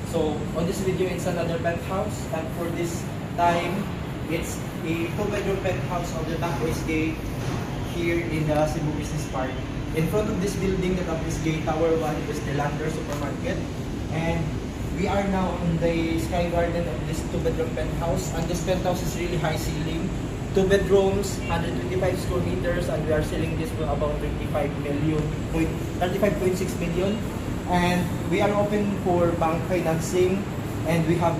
So on this video, it's another penthouse, and for this time, it's a 2-bedroom penthouse of the Taco Gate here in the Cebu Business Park. In front of this building, the Taco Gate Tower 1 is the Lander Supermarket, and we are now in the sky garden of this 2-bedroom penthouse. And this penthouse is really high ceiling, 2 bedrooms, 125 square meters, and we are selling this for about 35.6 million. And we are open for bank financing, and we can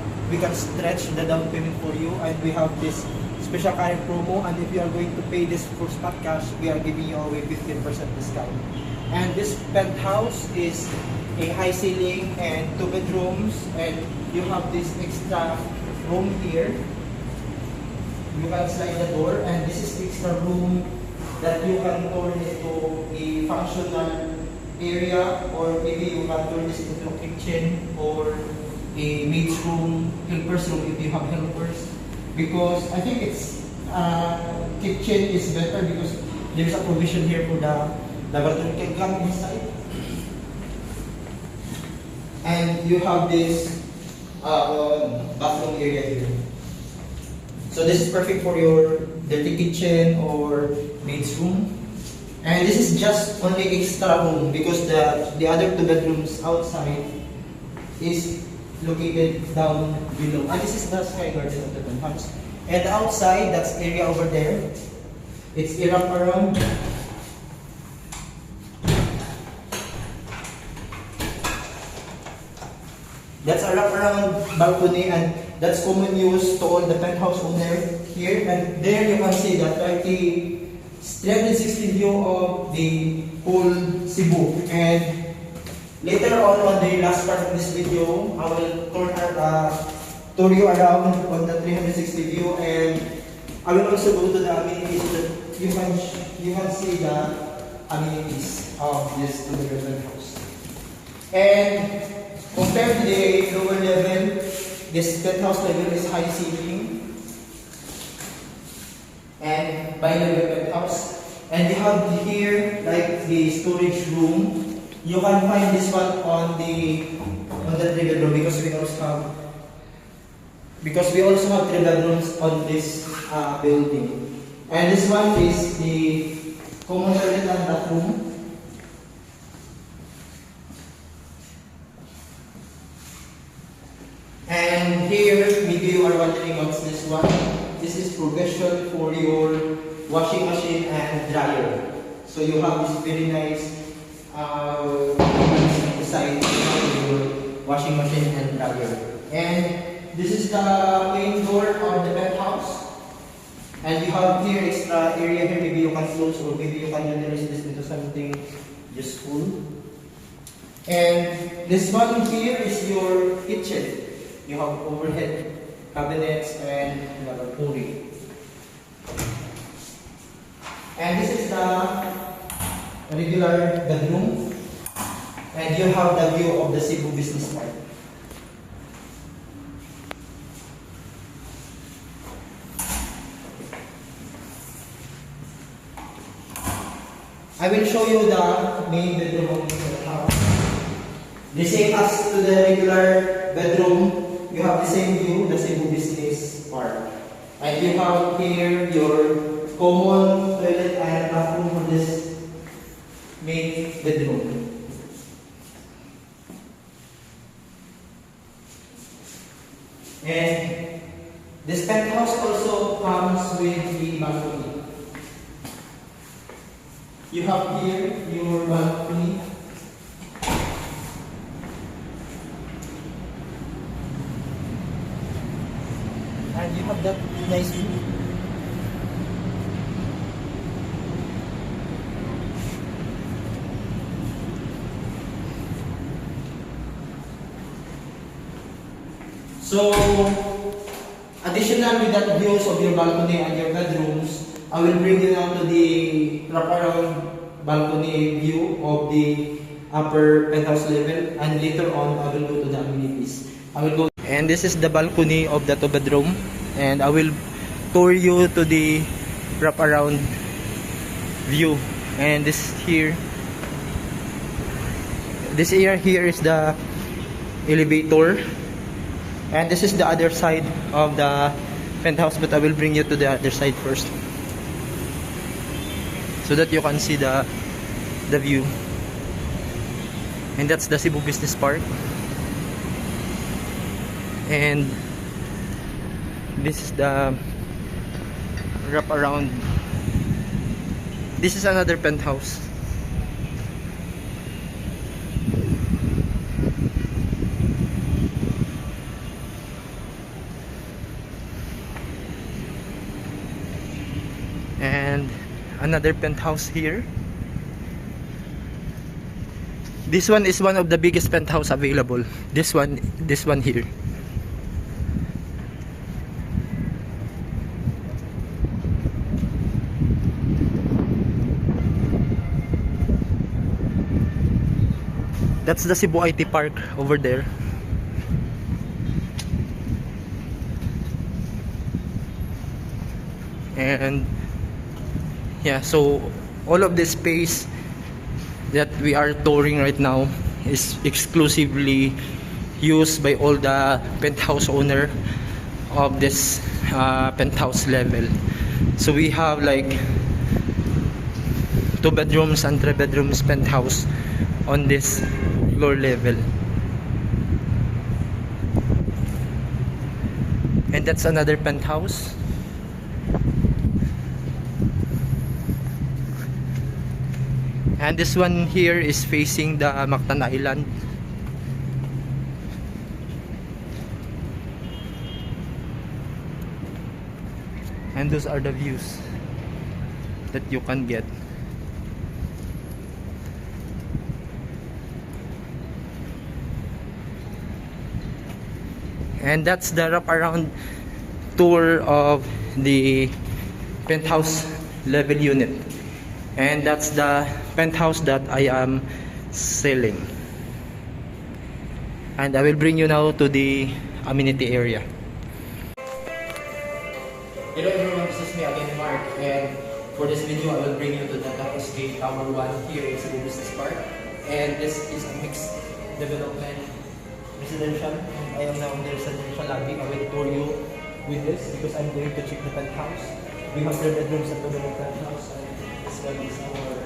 stretch the down payment for you, and we have this special current promo, and if you are going to pay this for spot cash, we are giving you away 15% discount. And this penthouse is a high ceiling and 2 bedrooms, and you have this extra room here. You can slide the door, and this is the extra room that you can turn into a functional area, or maybe you can turn this into a kitchen or a maid's room, helper's room if you have helpers. Because I think it's kitchen is better because there's a provision here for the laboratory. Can come inside, and you have this bathroom area here. So this is perfect for your dirty kitchen or maid's room. And this is just only extra room because the other 2 bedrooms outside is located down below. And this is the sky garden of the penthouse. And outside, that's area over there. It's a wraparound. That's a wraparound balcony, and that's common use to all the penthouse owner here. And there you can see that 360 view of the whole Cebu. And later on the last part of this video, I will tour you around on the 360 view, and I will also go to the amenities that you can see the amenities of this 2-bedroom penthouse. And compared to the lower level, this penthouse level is high ceiling and bi-level penthouse. And we have here like the storage room. You can find this one on the 3 bedroom because we also have 3 bedrooms on this building. And this one is the common toilet and bathroom. And here, maybe you are wondering what's this one. This is provision for your washing machine and dryer. So you have this very nice side for your washing machine and dryer. And this is the main door of the penthouse. And you have here extra area here. Maybe you can close, or maybe you can utilize this into something useful. And this one here is your kitchen. You have overhead cabinets and laboratory. And this is the regular bedroom. And you have the view of the Cebu Business Park. I will show you the main bedroom of this house. The same as to the regular bedroom. You have the same view, the Cebu Business Park. And you have here your common toilet and bathroom for this main bedroom. And this penthouse also comes with the balcony. You have here your balcony. And you have that nice view. So, additional with that views of your balcony and your bedrooms, I will bring you now to the wraparound balcony view of the upper penthouse level, and later on I will go to the amenities. And this is the balcony of the 2 bedroom, and I will tour you to the wraparound view. And this area here is the elevator. And this is the other side of the penthouse, but I will bring you to the other side first, so that you can see the view. And that's the Cebu Business Park. And this is the wrap around. This is another penthouse. And another penthouse here. This one is one of the biggest penthouse available. This one here. That's the Cebu IT Park over there. And yeah, so all of this space that we are touring right now is exclusively used by all the penthouse owner of this penthouse level. So we have like 2 bedrooms and 3 bedrooms penthouse on this floor level. And that's another penthouse. And this one here is facing the Mactan Island. And those are the views that you can get. And that's the wraparound tour of the penthouse level unit. And that's the penthouse that I am selling. And I will bring you now to the amenity area. Hello everyone, this is me again, Mark. And for this video, I will bring you to the Tapos Gate Tower 1 here in Cebu Business Park. And this is a mixed development residential. And I am now in the residential lobby. I will tour you with this because I'm going to check the penthouse. We have 3 bedrooms at the penthouse. This one is our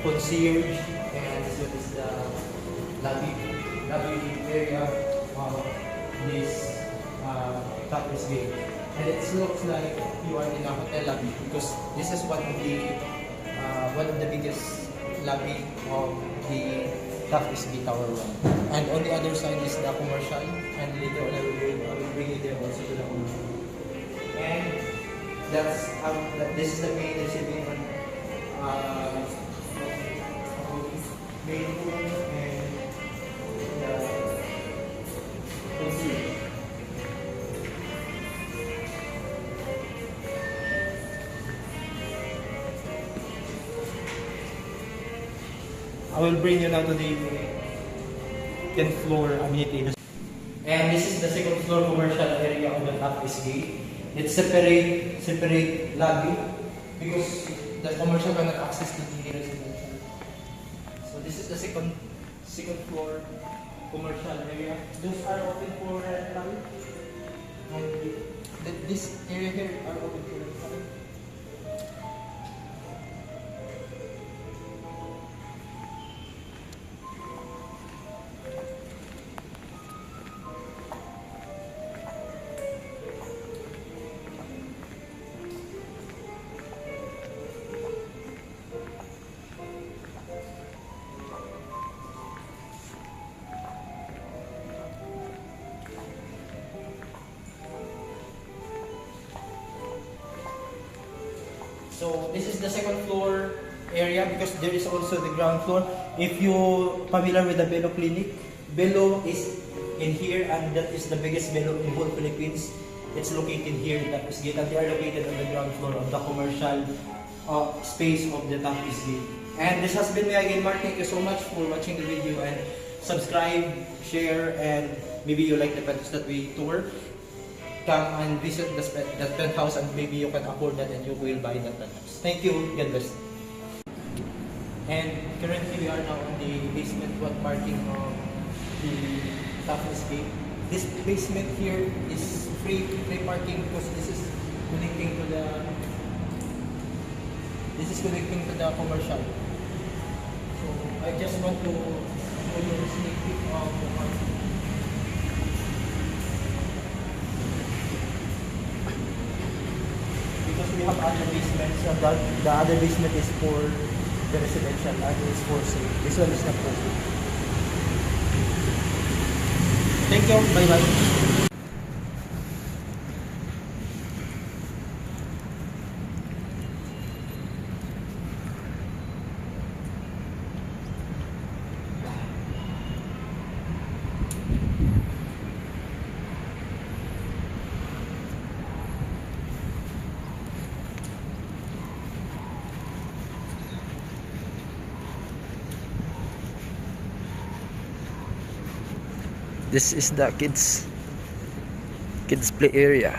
concierge, and this one is the lobby area of this Tapos Gate. And it looks like you are in a hotel lobby because this is one of the biggest lobby of the Tapos Gate Tower 1. And on the other side is the commercial, and later on I will bring you there also to the commercial. And that's this is the main receiving main room and the concierge. I will bring you now to the 10th floor amenity. And this is the 2nd floor commercial area of the Tapos Gate. It's separate lobby because the commercial cannot access to the residential. So this is the second floor commercial area. Those are open for rental. And this area here are open for rental. So this is the 2nd floor area because there is also the ground floor. If you familiar with the Belo Clinic, Belo is in here, and that is the biggest Belo in whole Philippines. It's located here in Tapos Gate, and they are located on the ground floor of the commercial space of the Tapos Gate. And this has been me again, Mark. Thank you so much for watching the video, and subscribe, share, and maybe you like the penthouse that we tour. Come and visit that penthouse, and maybe you can afford that and you will buy that penthouse. Thank you. God bless. And currently we are now on the basement 1 parking of the Taffy's Gate. This basement here is free parking because this is connecting to the commercial. So I just want to show you a sneak peek of the parking. Because we have other basements, the other basement is for the residential, other is for sale. This one is not for sale. Thank you. Bye bye. This is the kids play area.